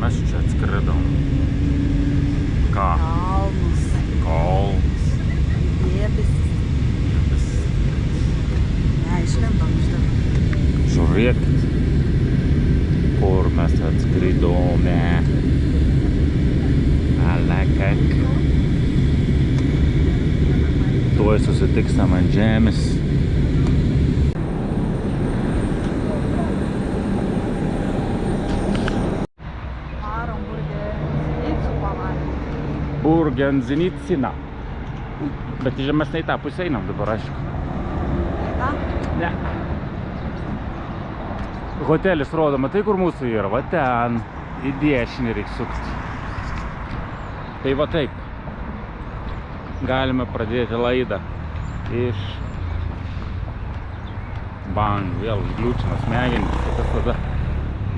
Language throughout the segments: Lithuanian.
Mes čia atskridom. Ką? Kalnus. Kalnus. Dėbesis. Ne, išlendom iš ten. Žiūrėkit, kur mes atskridome. Alekek. Tuoj susitiksim ant žemės. Varom Burgenzynicų pamatėm. Burgenzynicina. Bet į žemesnę į tą pusę einam dabar, aišku. Į tą? Ne. Hotelis rodo, matai, kur mūsų yra? Va ten. Į dešinį reikia sukti. Tai va taip. Galime pradėti laidą iš vėl užgliūčina smegenis. Tas tada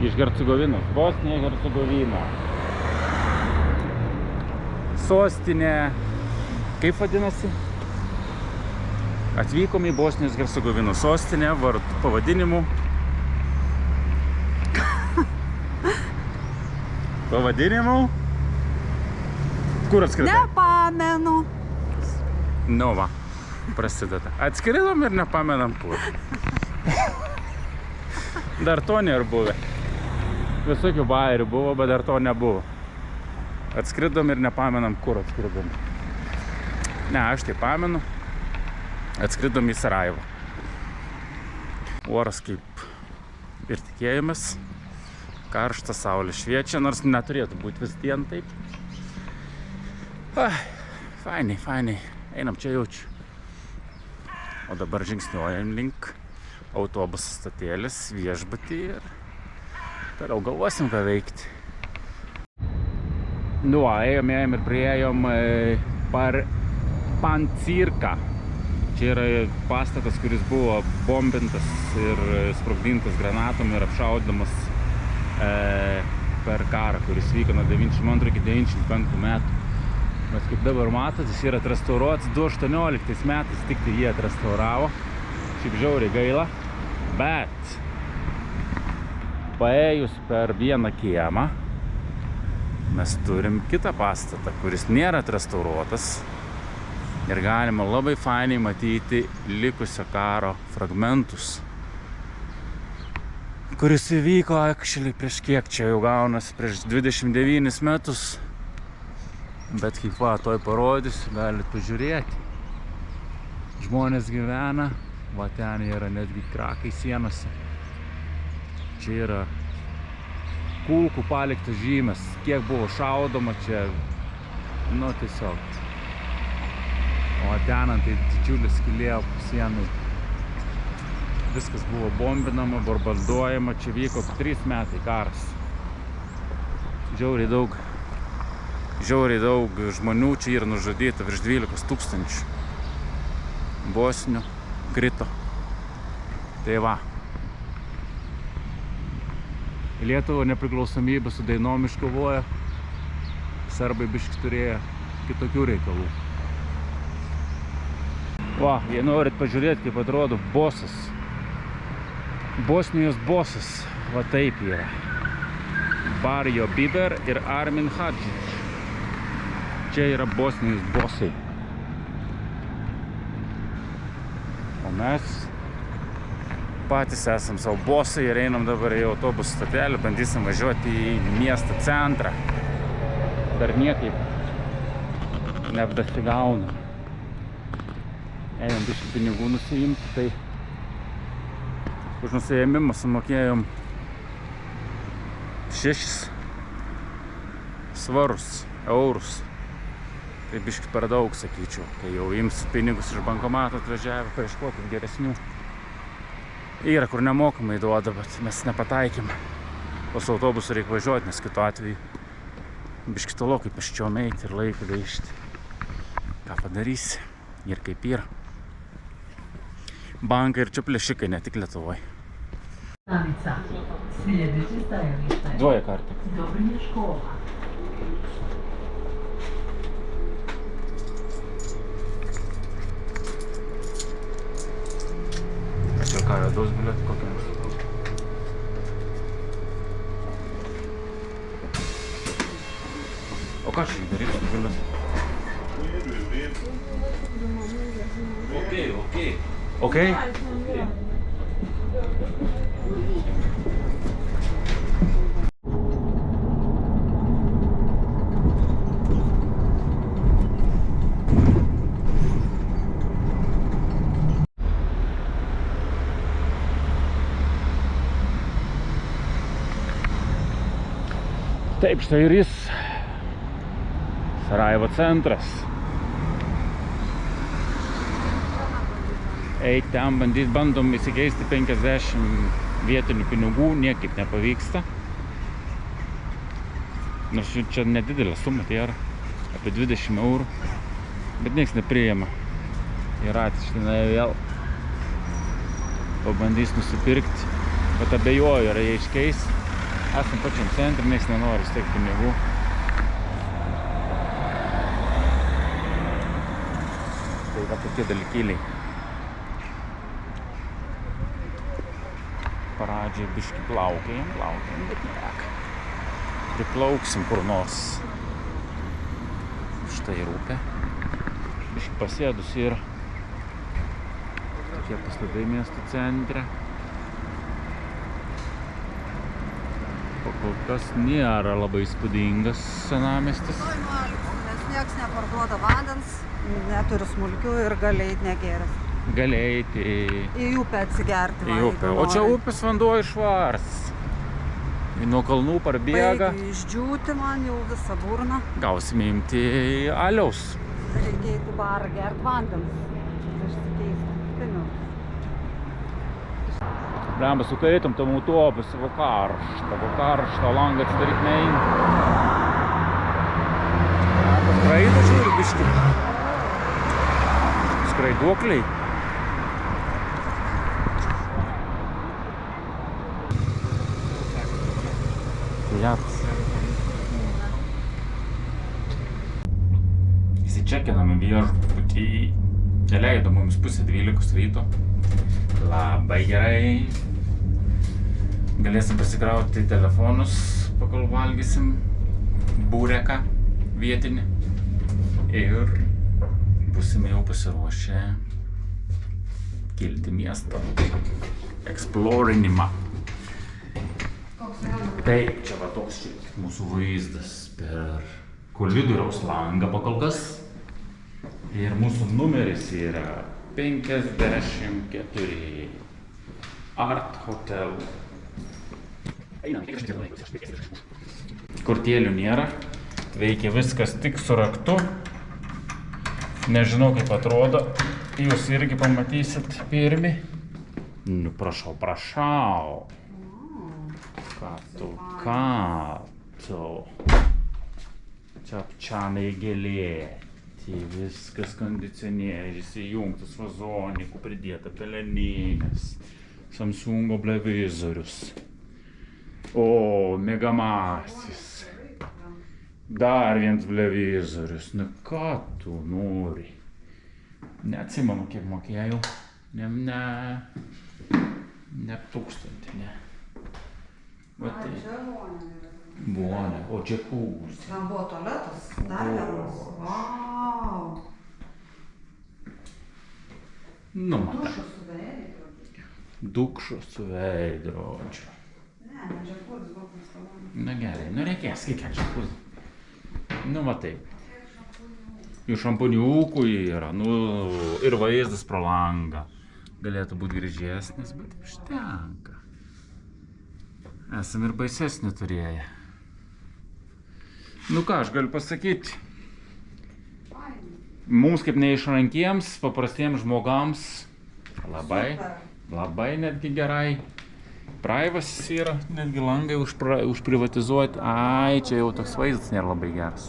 iš Hercegovinos. Bosnija Hercegovina. Sostinė. Kaip vadinasi? Atvykom į Bosnijos Hercegovinos sostinę pavadinimu. Kur atskridai? Nepamenu. Nu va, prasideda. Atskridom ir nepamenam kur. Dar to nėra buvę. Visokių bairių buvo, bet dar to nebuvo. Atskridom ir nepamenam kur atskridom. Ne, aš tai pamenu. Atskridom į Sarajevą. Oras kaip ir tikėjomės. Karšta, saulė šviečia, nors neturėtų būti vis dien taip. Fainai. Einam čia jaučiu. O dabar žingsniuojam link autobusų statėlės, viešbutį ir toliau galvosim, ką veikti. Nu, ėjom ir priėjom Pancirka. Čia yra pastatas, kuris buvo bombintas ir sprogdintas granatom ir apšaudamas per karą, kuris vyko nuo 92 iki 95 metų. Bet kaip dabar matot, jis yra atrestauruotas 2018 metais, tik tai jie atrestauravo. Šiaip žiauriai gaila. Bet paėjus per vieną kiemą mes turim kitą pastatą, kuris nėra atrestauruotas. Ir galima labai fainai matyti likusio karo fragmentus. Kuris įvyko, actually, prieš kiek čia jau gaunasi, prieš 29 metus. Bet kaip va, toj parodysiu, galit pažiūrėti. Žmonės gyvena, va ten yra netgi krakai sienose. Čia yra kulkų paliktas žymės, kiek buvo šaudoma čia, nu tiesiog. O ten tai didžiulis skylė sienai. Viskas buvo bombinama, bombarduojama, čia vyko 3 metai karas. Žiauriai daug žmonių čia yra nužudyta, virš 12 000 bosnių krito. Tai va. Lietuva nepriklausomybę su dainom iškovojo. Serbai biškį turėjo kitokių reikalų. Va, jei norit pažiūrėti, kaip atrodo bosas. Bosnijos bosas. Va taip yra. Barjo Biber ir Armin Hadžić. Čia yra Bosnijos bosai. O mes patys esam savo bosai ir einam dabar į autobusų stotelę, bandysim važiuoti į miesto centrą. Dar niekaip neapdasigauna. Einam biškį pinigų nusiimti, tai už nusiėmimą sumokėjom 6 svarus, eurus. Tai biškį per daug, sakyčiau, kai jau ims pinigus iš bankomato atvažiavę, paieškokit geresnių. Yra, kur nemokamai duoda, bet mes nepataikėm. Po su autobusu reikia važiuoti, nes kitu atveju biškį tolokai pėsčiom eiti ir laiką gaišti. Ką padarysi ir kaip yra. Bankai ir čia plėšikai, ne tik Lietuvoj. Dvoje kartą. Čia ką, juodaus bilietą kokią nors. ką čia daryti, galiu? Okay? Taip, štai ir jis. Sarajevo centras. Eik ten bandom įsikeisti 50 vietinių pinigų, niekaip nepavyksta. Nors čia nedidelė suma, tai yra apie 20 eurų. Bet nieks nepriima. Ir atsištinai vėl pabandys nusipirkti. Bet abejoju, ar jie iškeis. Esam pačiam centre, nieks nenori vis tiek pinigų. Tai yra tokie dalykėliai. Pradžiai biški plaukėjam, bet niek. Priplauksim kur nors. Štai ir upė. Biški pasėdus yra. Tokie pastatai miesto centre. Kol kas nėra labai įspūdingas senamiestis. Nes nieks neparduoda vandens, neturi smulkių ir gali eit negėręs. Gali eiti į upę atsigerti. Į upę. O čia upės vanduo išvars. Nuo kalnų parbėga. Baigia išdžiūti man jau visą burną. Gausime imti aliaus. Reikia eiti barą gert vandens. Išsikeisti pinigus. Blemba, sukaitom tam autobusą, va karštą, langą atsidaryt neina. Skraido žiūri biški. Skraiduokliai. Įsičekiname viešbutį. Neleido mums 11:30 ryto. Labai gerai. Galėsim pasikrauti telefonus, pakol valgysim bureką vietinį. Ir būsime jau pasiruošę kilti miestą. Eksplorinimą. Taip, čia va toks mūsų vaizdas per koridoriaus langą pakolkas. Ir mūsų numeris yra 54 Art Hotel. Kortėlių nėra, veikia viskas tik su raktu. Nežinau kaip atrodo, jūs irgi pamatysit pirmi. Nu prašau. Ką tu? Čiapčianai gėlėti, viskas kondicionierius įjungtas, vazonikų pridėta, peleninės, Samsungo televizorius. O, mėgamasis. Dar vienas televizorius. Nu ką tu nori? Neatsimenu, kiek mokėjau. Ne 1000, ne. Va tai. Vonė. O čia kūs. Ten buvo tualetas. Dar vienas. Vau. Nu, matai. Dušas su veidrodžiu. Dukšos su veidrodžiu. Ne, džakuzi buvo paskalonė. Na gerai, nu reikės, kiek džakuzi. Nu, matai. Jų šampuniukų yra, nu, ir vaizdas pro langą. Galėtų būti gražesnis, bet užtenka. Esam ir baisesnį turėję. Nu ką, aš galiu pasakyti. Mums kaip neišrankiems, paprastiems žmogams labai netgi gerai. Privacy yra, netgi langai užprivatizuoti. Ai, čia jau toks vaizdas nėra labai geras.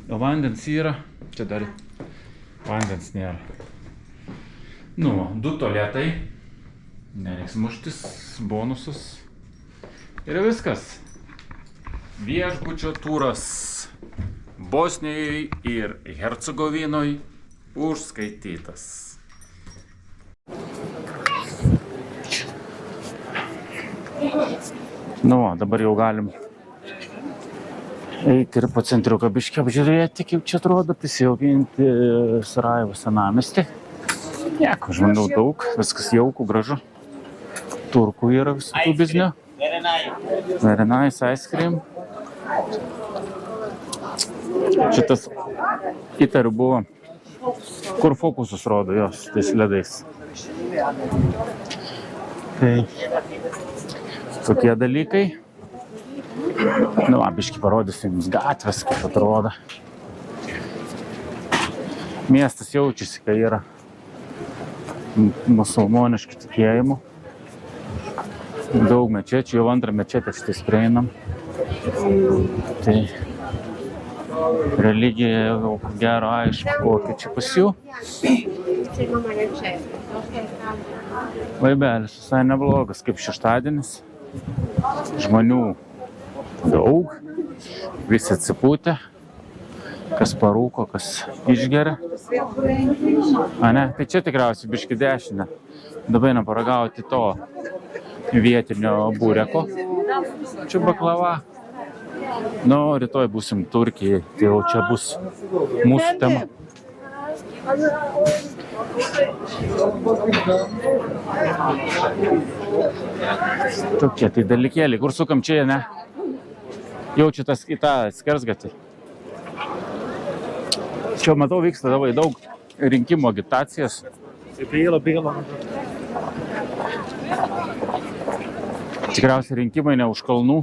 O vandens yra, čia dar vandens nėra. Nu, 2 tualetai. Nereiks muštis, bonusus. Ir viskas. Viešbučio turas Bosnijoje ir Hercegovinoje užskaitytas. Nu, dabar jau galim eiti ir po centriuką biškį apžiūrėti, kaip čia atrodo, prisijaukinti Sarajevo senamiestį. Nieko, žmonių daug, viskas jauku, gražu. Turkų yra visokių biznių. Very nice ice cream. Šitas įtariu buvo, kur fokusus rodo jos tais ledais. Tai tokie dalykai. Nu, biškį parodysiu jums gatvės, kaip atrodo. Miestas jaučiasi, kai yra musulmoniškų tikėjimų. Daug mečečių, jau antrą mečetę šitais prieinam. Tai religija jau gero aišku, kokia čia pas jų. Vaibelis visai neblogas, kaip šeštadienis. Žmonių daug, visi atsipūtę, kas parūko, kas išgeria. A ne, tai čia tikriausiai biškį dešinę. Dabar einam paragauti to vietinio bureko. Čia baklava. Nu, rytoj būsim Turkijai, tai jau čia bus mūsų tema. Tokie tai dalykėliai, kur sukam čia, ne? Jaučiu tas į tą skersgatį. Čia matau vyksta labai daug rinkimų agitacijas. Tikriausiai rinkimai ne už kalnų,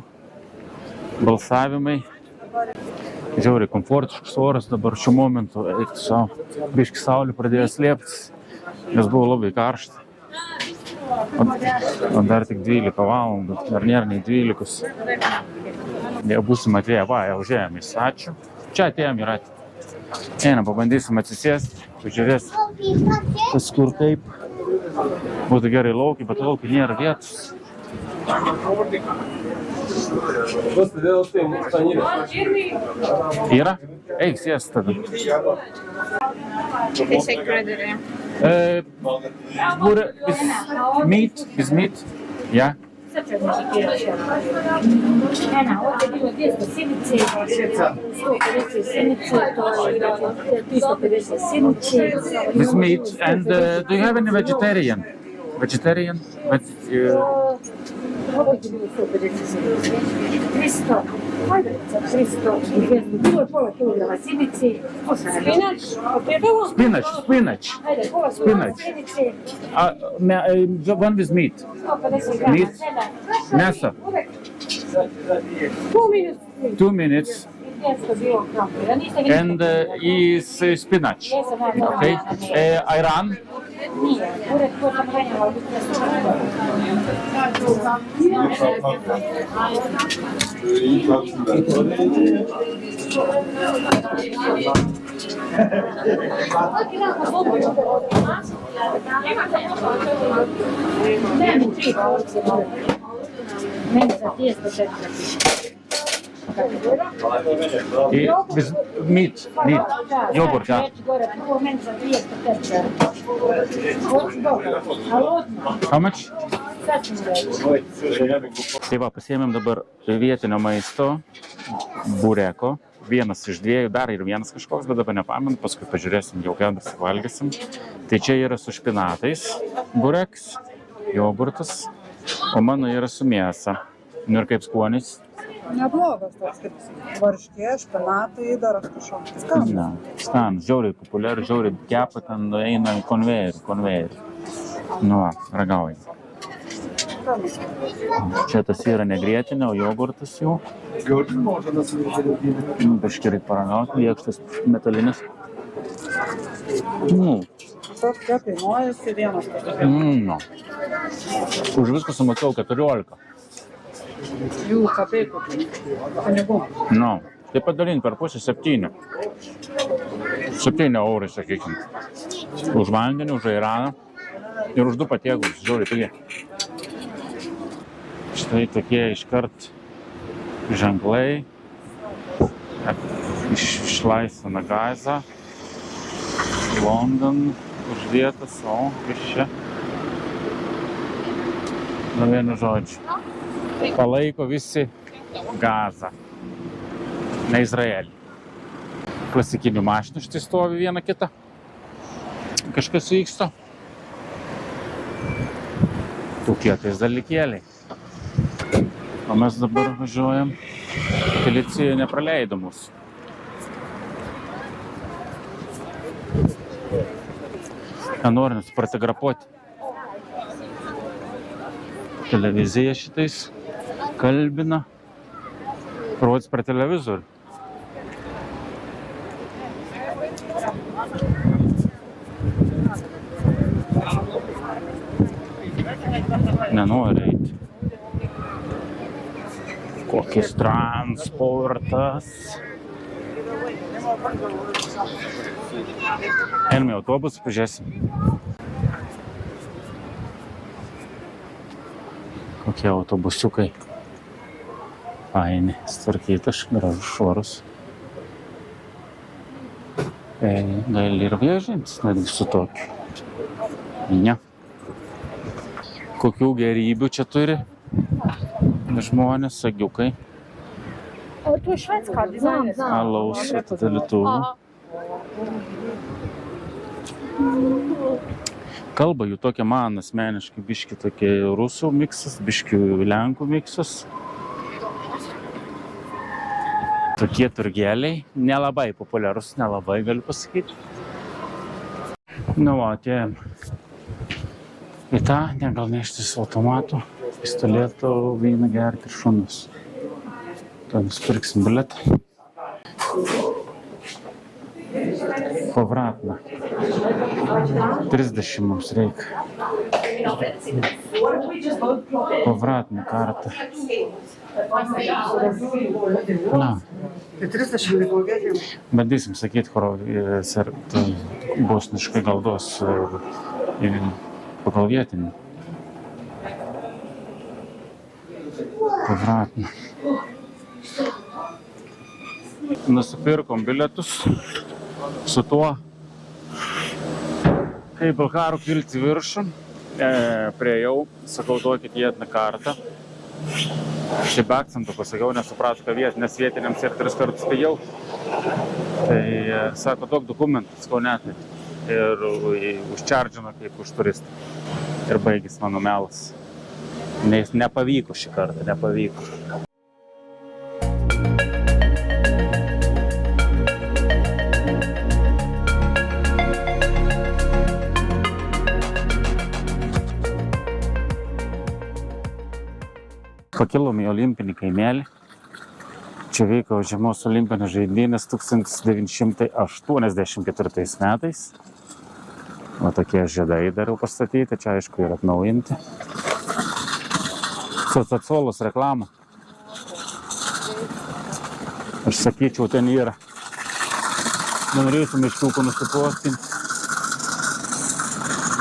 balsavimai. Žiauriai komfortiškas oras dabar šiuo momentu, eiktų savo. Biškį saulė pradėjo slėptis, nes buvo labai karšta. O dar tik 12 valandų, dar nėra nei 12. Jau būsim atėję, jau užėjomės, ačiū. Čia atėjom ir atėjom. Einam, pabandysim atsisėsti, pažiūrėsim, kas kur kaip. Būtų gerai laukiai, bet laukiai nėra vietos. Yra? Eik, sėst tada. Teşekkür ederim. Is meat? Yeah. With meat. And do you have any vegetarian? Vegetarian? Spinach. One with meat. Meat. Мясо. 2 minutes. And is spinach. Okay. Ayran. With meat, yogurt, yeah. How much? Tai va, pasiėmėm dabar vietinio maisto, bureko, vienas iš dviejų, dar ir vienas kažkoks, bet dabar nepamenu, paskui pažiūrėsim, jau ką valgysim. Tai čia yra su špinatais bureks, jogurtas, o mano yra su mėsa. Nu ir kaip skonis? Neblogas toks, kaip varškė, špinatai, dar kažkoks. Skanus, žiauriai populiarų, žiauriai kepa, ten eina konvejerį. Nu va, ragaujam. Čia tas yra negrietinė, o jogurtas jau. Biškį reik paragauti, lėkštas metalinis. Toks čia kainuojasi vienas. Už viską sumokėjau 14. Jų kapeikų pinigų. Nu, tai padalint per pusę 7. 7 eurai, sakykim. Už vandenį, už airaną ir už 2 patiekalus, žiauriai pigi. Štai tokie iškart ženklai. Išlaisvina Gazą. London uždėtas, o iš čia. Nu, vienu žodžiu. Palaiko visi Gazą. ne Izraelį. Klasikinių mašinų štai stovi viena kita. Kažkas vyksta. Tokie tais dalykėliai. O mes dabar važiuojam. Policija nepraleido mūsų. Noriu nusifotografuoti. Televizija šitais kalbina. Rodys per televizorių. Nenori eiti. Kokis transportas. Einame į autobusą, pažiūrėsim. Kokie autobusiukai. Faini, stvarkytas, gražus, švarus. Gali ir vėžintis, netgi su tokiu. Ne. Kokių gerybių čia turi žmonės, sagiukai. O tu švedska dizajn. Alaus, atitalituvų. Kalba jų tokia man asmeniškai biški tokie rusų miksas, biški lenkų miksas. Tokie turgeliai, nelabai populiarus, nelabai galiu pasakyti. Nu, atėjom į tą, gal neštis automatų, pistoletų, vyną gerti ir šunus. Tuo nusipirksim biletą. Povratna. 30 mums reikia. Povratna kartą. Na. Tai 30 Bulgarijos. Bandysim sakyti, bosniškai galdos pagal vietinį. Povratna. Nusipirkom bilietus su tuo, kai Balkarų kilti viršų, priejau, sakau, duokit vietinę kartą. Šiaip akcentų pasakiau, nesupratau, kad vietiniams ir 3 kartus pigiau. Tai sako, duok dokumentus, sakau, net. Ir užčardžino kaip už turistą. Ir baigės mano melas. Nepavyko šį kartą, nepavyko. Pakilom į olimpinį kaimelį. Čia vyko žiemos olimpinės žaidynės 1984 metais. O tokie žiedai dar jau pastatyti, čia aišku ir atnaujinti. Coca-Colos reklama. Aš sakyčiau, ten yra. Norėsiu miškiukų nusipostinti.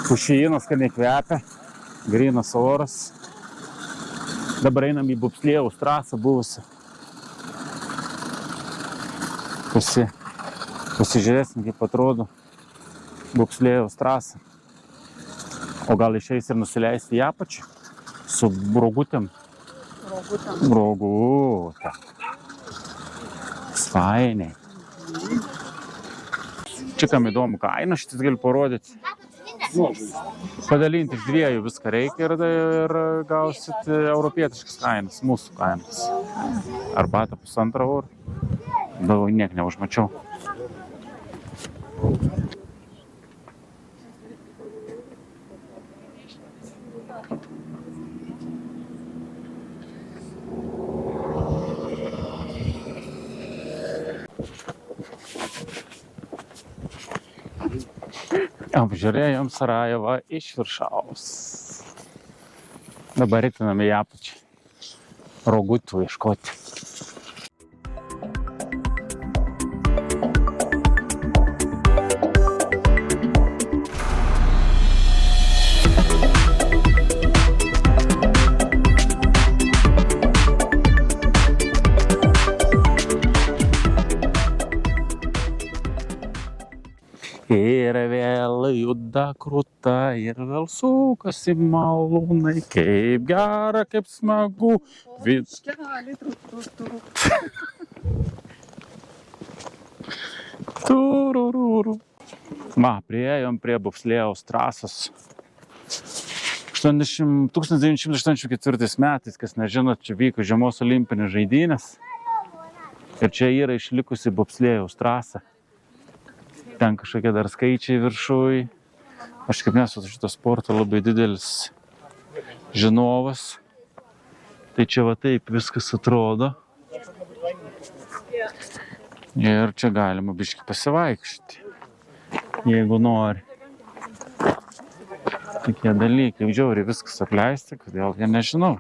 Pušynas, kad nekvepia. Grynas oras. Dabar einam į bobslėjaus trasą buvusią. Pasižiūrėsim, kaip atrodo bobslėjaus trasą. O gal išeis ir nusileisti į apačią su rogutėm? Rogutė. Fainiai. Čia kam įdomu kainą, šitas galiu parodyti. Padalinti iš 2 viską reikia ir gausit europietiškas kainas, mūsų kainas. Arbata 1,5 eurų. Daugiau niek neužmačiau. Apžiūrėjom Sarajevą iš viršaus. Dabar ritinam į apačią. Rogutų ieškoti. Ir vėl juda krūta, ir vėl sukasi malūnai, kaip gera, kaip smagu. Turururu. Va, priėjom prie bobslėjaus trasos. 1984 metais, kas nežinot, čia vyko žiemos olimpinės žaidynės. Ir čia yra išlikusi bobslėjaus trasa. Ten kažkokie dar skaičiai viršui. Aš kaip nesu šito sporto labai didelis žinovas. Tai čia va taip viskas atrodo. Ir čia galima biškį pasivaikščioti, jeigu nori. Tokie dalykai, žiauriai viskas apleista, kodėl jie nežinau.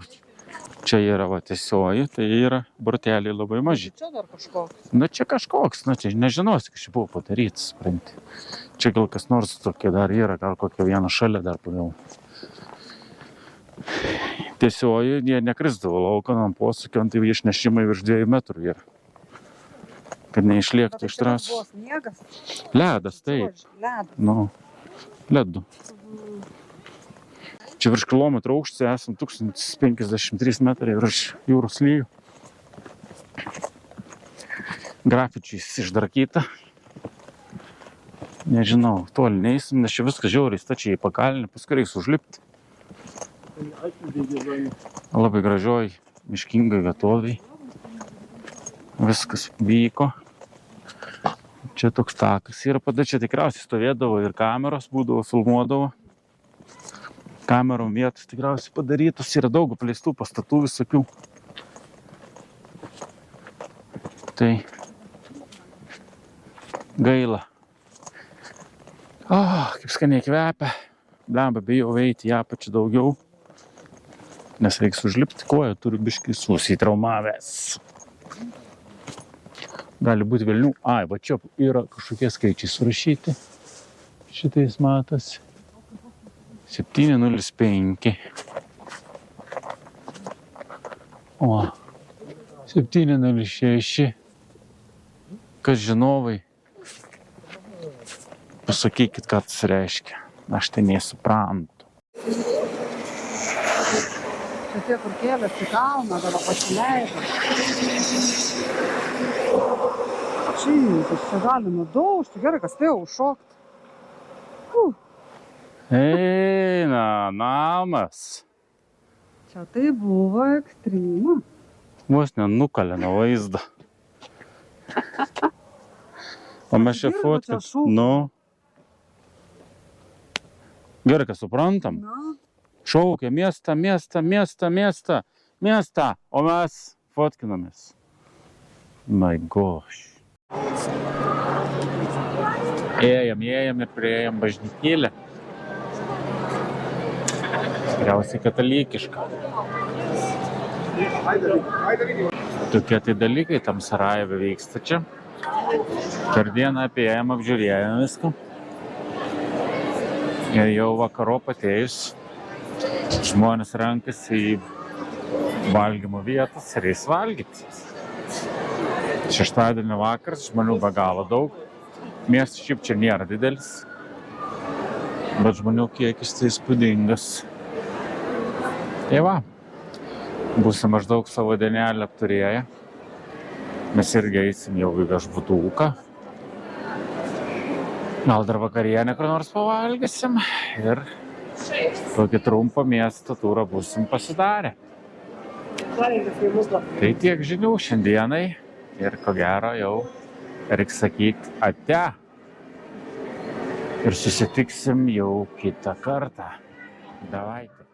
Čia yra va tiesioji, tai yra borteliai labai maži. Čia dar kažkoks. Nu čia kažkoks, nu čia nežinosi, kas čia buvo padarytas, supranti. Čia gal kas nors tokie dar yra, gal kokia viena šalia dar pagal. Tiesioji, jie nekrisdavo laukan ant posūkio, tai išnešimai virš 2 metrų yra. Kad neišliektų iš trasos. Buvo sniegas. Ledas, taip. Ledas. Nu, ledu. Čia virš kilometro aukščio esam 1053 metrai virš jūros lygio. Grafičiais išdarkyta. Nežinau, toli neįsim, nes čia viskas žiauriai stačiai į pakalnį, paskui reiks užlipti. Labai gražioj, miškingai vietoviai. Viskas vyko. Čia toks takas yra pada, čia tikriausiai stovėdavo ir kameros, būdavo, filmuodavo. Kamerom vietos tikriausiai padarytos, yra daug apleistų pastatų visokių. Tai gaila. Kaip skaniai kvepia. Blemba, bijau eiti į apačią daugiau. Nes reiks užlipti koją, turiu biškį susitraumavęs. Gali būti velnių. Va čia yra kažkokie skaičiai surašyti. Šitais matosi. 705. O, 706. Kas žinovai? Pasakykit, ką tas reiškia. Aš tai nesuprantu. Čia tie, kur kėlės į kalną, tada pasileido. Čia galima daužti, gerai, kas spėjo užšokti. Eina, namas. Čia tai buvo ekstrema. Vos nenukalė nuo vaizdą. O mes čia fotkę. Nu. Gerai, kad suprantam. Šaukia miestą, miestą, miestą, miestą, miestą. O mes fotkinamės. My gosh. Ėjom ir priėjom bažnytėlę. Tikriausiai katalikiška. Tokie tai dalykai tam Sarajeve vyksta čia. Per dieną apėjom, apžiūrėjom viską. Ir jau vakarop atėjus žmonės renkasi į valgymo vietas ir eis valgyti. Šeštadienio vakaras, žmonių be galo daug. Miestas šiaip čia nėra didelis, bet žmonių kiekis tai įspūdingas. Tai va, būsim maždaug savo dienelę apturėję. Mes irgi eisim jau į viešbutuką. Gal dar vakarienę kur nors pavalgysim ir tokį trumpą miesto turą būsim pasidarę. Tai tiek žinių šiandienai ir ko gero jau reiks sakyti ate. Ir susitiksim jau kitą kartą. Davайте.